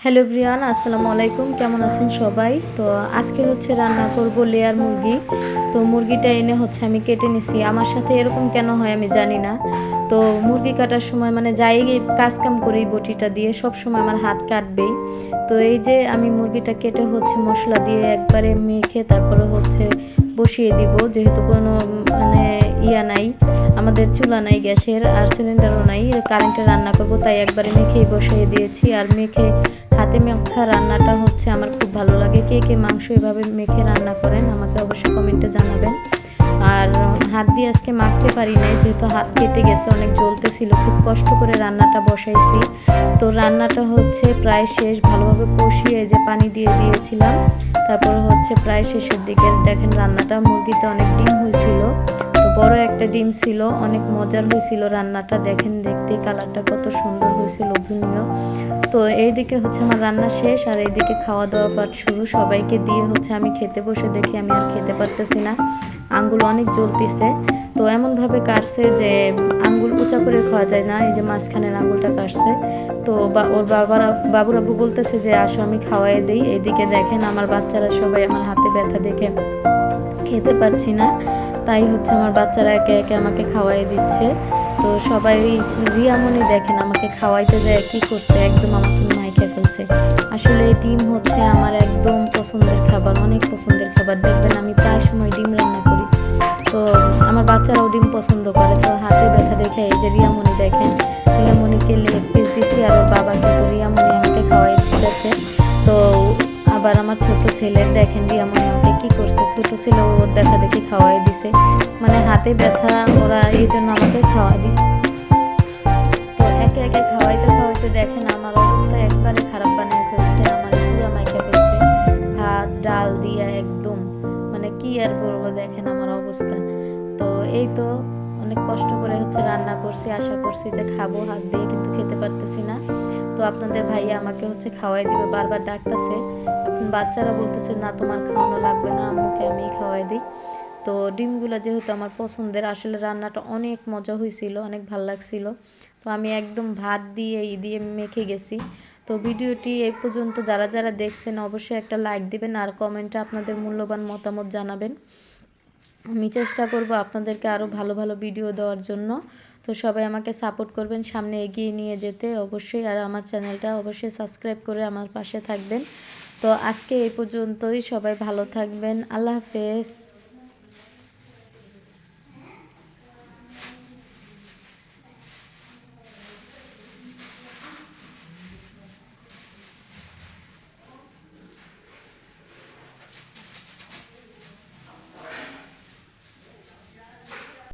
Hello everyone, আসসালামু আলাইকুম। কেমন আছেন সবাই? তো আজকে হচ্ছে রান্না করব লেয়ার মুরগি। তো মুরগিটা এনে হচ্ছে আমি কেটে নিছি। আমার সাথে এরকম কেন হয় আমি জানি না। তো মুরগি কাটার সময় মানে যাই কাজ কাম করি বটিটা দিয়ে সব সময় আমার হাত কাটবেই। তো এই যে আমি মুরগিটা কেটে হচ্ছে মশলা দিয়ে একবারে মেখে তারপরে হচ্ছে বসিয়ে দিব, যেহেতু কোনো মানে নাই, আমাদের চুলা নাই গ্যাসের, আর সিলিন্ডারও নাই, কারেন্টে রান্না করব, তাই একবারে মেখেই বসিয়ে দিয়েছি। আর মেখে হাতে মাখা রান্নাটা হচ্ছে আমার খুব ভালো লাগে। কে কে মাংস এভাবে মেখে রান্না করেন আমাকে অবশ্যই কমেন্টে জানাবেন। আর হাত দিয়ে আজকে মাখতে পারি নাই, যেহেতু হাত কেটে গেছে, অনেক জ্বলতেছিল, খুব কষ্ট করে রান্নাটা বসাইছি। তো রান্নাটা হচ্ছে প্রায় শেষ, ভালোভাবে কষিয়ে যে পানি দিয়ে দিয়েছিলাম, তারপর হচ্ছে প্রায় শেষের দিকে দেখেন রান্নাটা, মুরগিতে অনেক ডিম হয়েছিল, তো বড় একটা ডিম ছিল, অনেক মজার হয়েছিল রান্নাটা। দেখেন দেখতে কালারটা কত সুন্দর হয়েছিল, লোভনীয়। তো এইদিকে হচ্ছে আমার রান্না শেষ, আর এইদিকে খাওয়া দাওয়া পাট শুরু। সবাইকে দিয়ে হচ্ছে আমি খেতে বসে, দেখি আমি আর খেতে পারতেছি না, আঙ্গুল অনেক জ্বলতেছে। তো এমনভাবে কাটছে যে আঙ্গুল উঁচা করে খাওয়া যায় না, এই যে মাঝখানের আঙ্গুলটা কাটছে। তো ওর বাবুর আব্বু বলতেছে যে আসো আমি খাওয়াই দিই। এইদিকে দেখেন আমার বাচ্চারা সবাই আমার হাতে ব্যথা দেখে খেতে পারছি না, তাই হচ্ছে আমার বাচ্চারা একে একে আমাকে খাওয়াই দিচ্ছে। তো সবাই, রিয়ামণি দেখেন আমাকে খাওয়াইতে যায় কি করছে, একদম আমাকে মাইকে ফেলছে। আসলে ডিম হচ্ছে আমার একদম পছন্দের খাবার, অনেক পছন্দের খাবার। দেখবেন আমি প্রায় সময় ডিম রান্না করি, তো আমার বাচ্চারাও ডিম পছন্দ করে। তো হাতে ব্যথা দেখে এই যে রিয়ামণি দেখেন, রিয়ামণিকে লেগ পিস দিছি, আর ওর বাবাকে, তো রিয়ামণি আমাকে খাওয়াই দিতেছে। তো আবার আমার ছোট ছেলে দেখেন রিয়ামণি আমাকে কি করছে, ছোট ছেলে ওর দেখা দেখি খাওয়াই দিছে, মানে হাতে ব্যথা ওরা এই জন্য আমাকে খাওয়া দিছে। তো একে একে খাওয়াইতে খাওয়াইতে দেখেন আমার অবস্থা একবারে খারাপ বানিয়ে ফেলছে, আমার পুরো মাইকা ফেলছে ভাত ডাল দিয়ে একদম, মানে কি আর বলবো, দেখেন আমার অবস্থা। তো এই তো অনেক কষ্ট করে হচ্ছে রান্না করছি, আশা করছি যে খাবো হাত দিয়ে, কিন্তু খেতে পারতেছি না। তো আপনাদের ভাইয়া আমাকে হচ্ছে খাওয়াই দিবে, বারবার ডাকতেছে। এখন বাচ্চারা বলতেছে না তোমার খাওয়ানো লাগবে না, আম্মুকে আমি খাওয়াই দিই। তো ডিমগুলো যেহেতু আমার পছন্দের, আসলে রান্নাটা অনেক মজা হয়েছিল, অনেক ভালো লাগছিল। তো আমি একদম ভাত দিয়ে দিয়ে মেখে গেছি। তো ভিডিওটি এই পর্যন্ত যারা যারা দেখছেন অবশ্যই একটা লাইক দিবেন, আর কমেন্টে আপনাদের মূল্যবান মতামত জানাবেন। আমি চেষ্টা করব আপনাদেরকে আরও ভালো ভালো ভিডিও দেওয়ার জন্য। তো সবাই আমাকে সাপোর্ট করবেন, সামনে এগিয়ে নিয়ে যেতে অবশ্যই। আর আমার চ্যানেলটা অবশ্যই সাবস্ক্রাইব করে আমার পাশে থাকবেন। তো আজকে এই পর্যন্তই, সবাই ভালো থাকবেন, আল্লাহ হাফেজ।